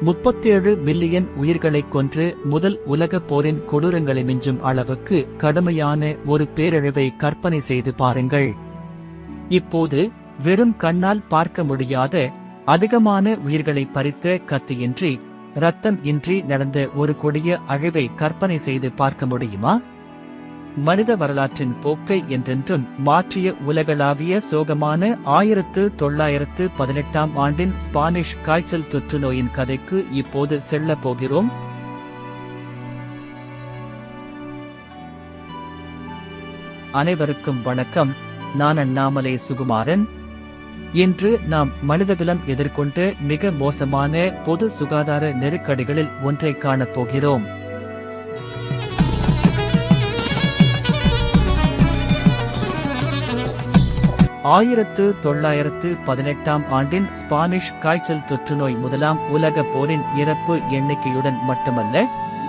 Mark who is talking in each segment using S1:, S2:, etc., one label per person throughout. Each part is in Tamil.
S1: 37 மில்லியன் உயிர்களைக் கொன்று முதல் உலகப் போரின் கொடூரங்களை மிஞ்சும் அளவுக்கு கடுமையான ஒரு பேரழிவை கற்பனை செய்து பாருங்கள். இப்போது வெறும் கண்ணால் பார்க்க முடியாத அதிகமான உயிர்களை பறித்த கத்தியின்றி இரத்தம் இன்றி நடந்த ஒரு கொடிய அழிவை கற்பனை செய்து பார்க்க முடியுமா? மனித வரலாற்றின் போக்கை என்றென்றும் மாற்றிய உலகளாவிய சோகமான 1918 ஆண்டின் ஸ்பானிஷ் காய்ச்சல் தொற்று நோயின் கதைக்கு இப்போது செல்லப் போகிறோம். அனைவருக்கும் வணக்கம். நான் அண்ணாமலை சுகுமாரன். இன்று நாம் மனிதகுலம் எதிர்கொண்ட மிக மோசமான பொது சுகாதார நெருக்கடிகளில் ஒன்றை காணப்போகிறோம். 1918 ஆண்டின் ஸ்பானிஷ் காய்ச்சல் தொற்றுநோய் முதலாம் உலகப் போரின் இறப்பு எண்ணிக்கையுடன் மட்டுமல்ல,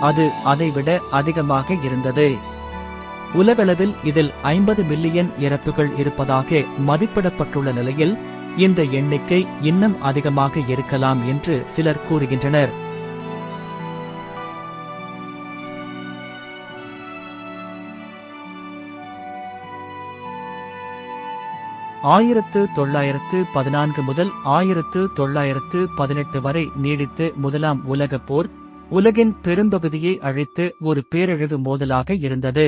S1: அது அதைவிட அதிகமாக இருந்தது. உலகளவில் இதில் 50 மில்லியன் இறப்புகள் இருப்பதாக மதிப்பிடப்பட்டுள்ள நிலையில் இந்த எண்ணிக்கை இன்னும் அதிகமாக இருக்கலாம் என்று சிலர் கூறுகின்றனர். ஆயிரத்து 1914 முதல் 1918 வரை நீடித்த முதலாம் உலகப் போர் உலகின் பெரும்பகுதியை அழித்து ஒரு பேரழிவு மோதலாக இருந்தது.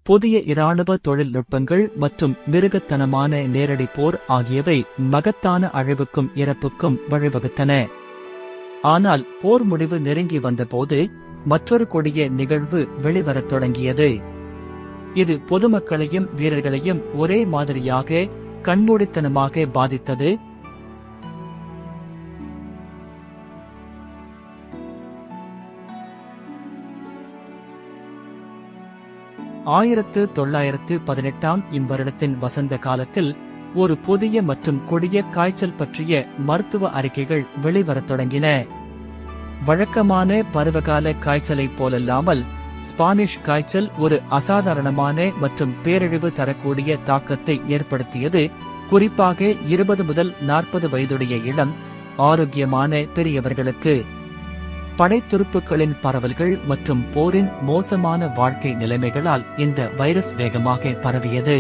S1: புதிய இராணுவ தொழில்நுட்பங்கள் மற்றும் மிருகத்தனமான நேரடி போர் ஆகியவை மகத்தான அழிவுக்கும் இறப்புக்கும் வழிவகுத்தன. ஆனால் போர் முடிவு நெருங்கி வந்தபோது மற்றொரு கொடிய நிகழ்வு வெளிவரத் தொடங்கியது. இது பொதுமக்களையும் வீரர்களையும் ஒரே மாதிரியாக கண்மூடித்தனமாக பாதித்தது. ஆயிரத்து 1918 வருடத்தின் வசந்த காலத்தில் ஒரு புதிய மற்றும் கொடிய காய்ச்சல் பற்றிய மருத்துவ அறிக்கைகள் வெளிவரத் தொடங்கின. வழக்கமான பருவகால காய்ச்சலைப் போலல்லாமல் ஸ்பானிஷ் காய்ச்சல் ஒரு அசாதாரணமான மற்றும் பேரழிவு தரக்கூடிய தாக்கத்தை ஏற்படுத்தியது. குறிப்பாக 20 முதல் 40 வயதுடைய இளம் ஆரோக்கியமான பெரியவர்களுக்கு. படைத்துருப்புகளின் பரவல்கள் மற்றும் போரின் மோசமான வாழ்க்கை நிலைமைகளால் இந்த வைரஸ் வேகமாக பரவியது.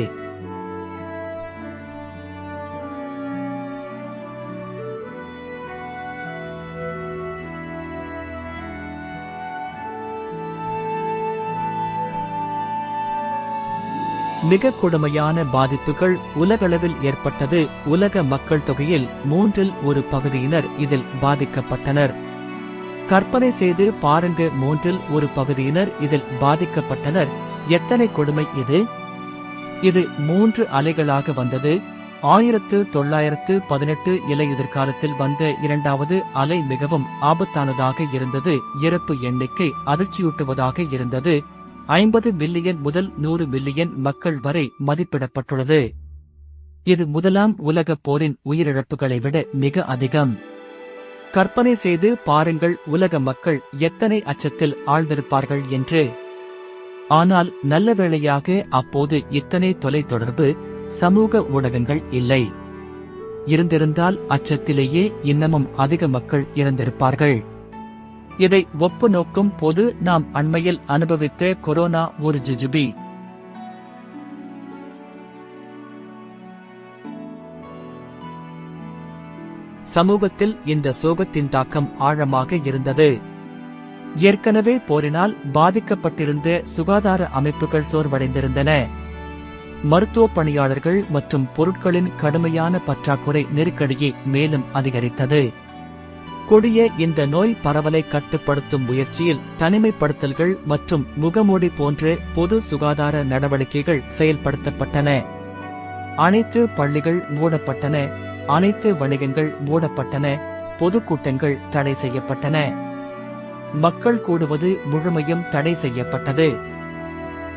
S1: மிக கொடுமையான பாதிப்புகள் உலகளவில் ஏற்பட்டது. உலக மக்கள் தொகையில் 1/3 பகுதியினர் இதில் பாதிக்கப்பட்டனர். கற்பனை செய்து பாருங்க, 1/3 பகுதியினர் இதில் பாதிக்கப்பட்டனர். எத்தனை கொடுமை இது! இது 3 அலைகளாக வந்தது. 1918 இலை எதிர்காலத்தில் வந்த இரண்டாவது அலை மிகவும் ஆபத்தானதாக இருந்தது. இறப்பு எண்ணிக்கை அதிர்ச்சியூட்டுவதாக இருந்தது. 50 மில்லியன் முதல் 100 மில்லியன் மக்கள் வரை மதிப்பிடப்பட்டுள்ளது. இது முதலாம் உலகப் போரின் உயிரிழப்புகளை விட மிக அதிகம். கற்பனை செய்து பாருங்கள், உலக மக்கள் எத்தனை அச்சத்தில் ஆழ்ந்திருப்பார்கள் என்று. ஆனால் நல்ல வேளையாக அப்போது இத்தனை தொலைத்தொடர்பு, சமூக ஊடகங்கள் இல்லை. இருந்திருந்தால் அச்சத்திலேயே இன்னமும் அதிக மக்கள் இறந்திருப்பார்கள். இதை ஒப்பு நோக்கும் போது நாம் அண்மையில் அனுபவித்த கொரோனா ஒரு ஜுஜுபி. சமூகத்தில் இந்த சோகத்தின் தாக்கம் ஆழமாக இருந்தது. ஏற்கனவே போரினால் பாதிக்கப்பட்டிருந்த சுகாதார அமைப்புகள் சோர்வடைந்திருந்தன. மருத்துவ பணியாளர்கள் மற்றும் பொருட்களின் கடுமையான பற்றாக்குறை நெருக்கடியை மேலும் அதிகரித்தது. கொடிய இந்த நோய் பரவலை கட்டுப்படுத்தும் முயற்சியில் தனிமைப்படுத்தல்கள் மற்றும் முகமூடி போன்ற பொது சுகாதார நடவடிக்கைகள் செயல்படுத்தப்பட்டன. அனைத்து பள்ளிகள் மூடப்பட்டன, அனைத்து வணிகங்கள் மூடப்பட்டன, பொதுக்கூட்டங்கள் தடை செய்யப்பட்டன. மக்கள் கூடுவது முழுமையும் தடை செய்யப்பட்டது.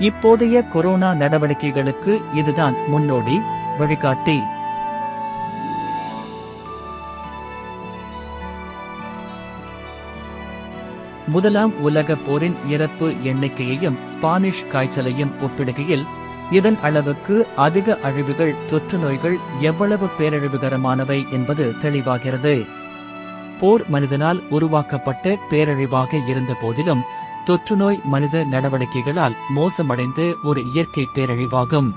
S1: இப்போதைய கொரோனா நடவடிக்கைகளுக்கு இதுதான் முன்னோடி, வழிகாட்டி. முதலாம் உலகப் போரின் இறப்பு எண்ணிக்கையையும் ஸ்பானிஷ் காய்ச்சலையும் ஒப்பிடுகையில் இதன் அளவுக்கு அதிக அழிவுகள், தொற்று நோய்கள் எவ்வளவு பேரழிவுகரமானவை என்பது தெளிவாகிறது. போர் மனிதனால் உருவாக்கப்பட்ட பேரழிவாக இருந்த போதிலும் தொற்றுநோய் மனித நடவடிக்கைகளால் மோசமடைந்த ஒரு இயற்கை பேரழிவாகும்.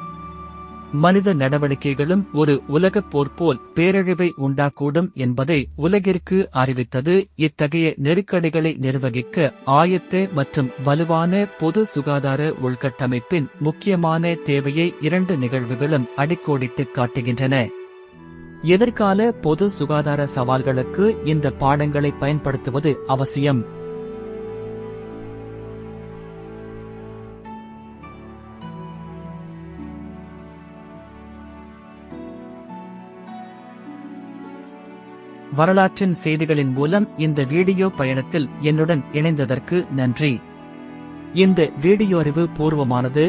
S1: மனித நடவடிக்கைகளும் ஒரு உலகப் போர் போல் பேரழிவை உண்டாக்கூடும் என்பதை உலகிற்கு அறிவித்தது. இத்தகைய நெருக்கடிகளை நிர்வகிக்க ஆயத்த மற்றும் வலுவான பொது சுகாதார உள்கட்டமைப்பின் முக்கியமான தேவையை 2 நிகழ்வுகளும் அடிக்கோடிட்டு காட்டுகின்றன. எதிர்கால பொது சுகாதார சவால்களுக்கு இந்த பாடங்களை பயன்படுத்துவது அவசியம். வரலாற்றின் செய்திகளின் மூலம் இந்த வீடியோ பயணத்தில் என்னுடன் இணைந்ததற்கு நன்றி. இந்த வீடியோ அறிவு பூர்வமானது,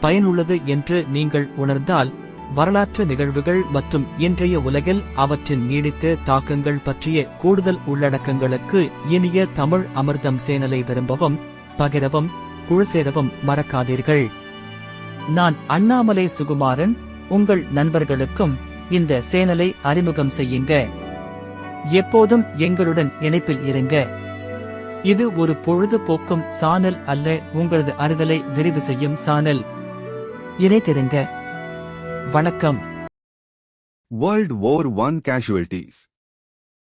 S1: பயனுள்ளது என்று நீங்கள் உணர்ந்தால், வரலாற்று நிகழ்வுகள் மற்றும் இன்றைய உலகில் அவற்றின் நீடித்த தாக்கங்கள் பற்றிய கூடுதல் உள்ளடக்கங்களுக்கு இனிய தமிழ் அமிர்தம் சேனலை விரும்பவும், பகிரவும், குழுசேரவும் மறக்காதீர்கள். நான் அண்ணாமலை சுகுமாரன். உங்கள் நண்பர்களுக்கும் இந்த சேனலை அறிமுகம் செய்யுங்க. எப்போதும் எங்களுடன் இணைப்பில் இருங்க. இது ஒரு பொழுதுபோக்கும் சானல் அல்ல, உங்களது அறிதலை விரிவு செய்யும் சானல். இணைத்திருங்க. வணக்கம்.
S2: World War I casualties.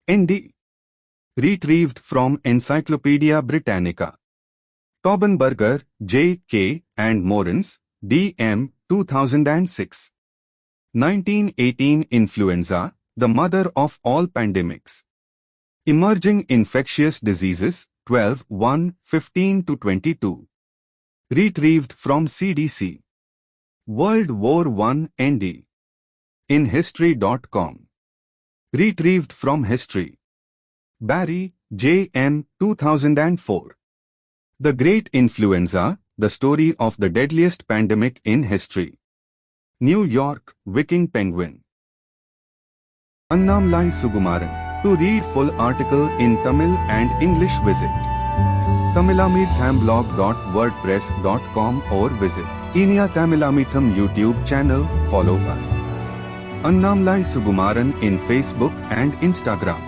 S2: ND. Retrieved from Encyclopedia Britannica. Taubenberger, J.K. and Morens, D.M. 2006. 1918 Influenza, the mother of all pandemics. Emerging infectious diseases, 12-1-15-22. Retrieved from CDC. World War I ND. In History.com. Retrieved from History. Barry, J.M. 2004. The Great Influenza, the story of the deadliest pandemic in history. New York, Viking Penguin. Annamalai Sugumaran. To read full article in Tamil and English, visit tamilamithambblog.wordpress.com or visit Inia Tamilamitham YouTube channel. Follow us. Annamalai Sugumaran in Facebook and Instagram.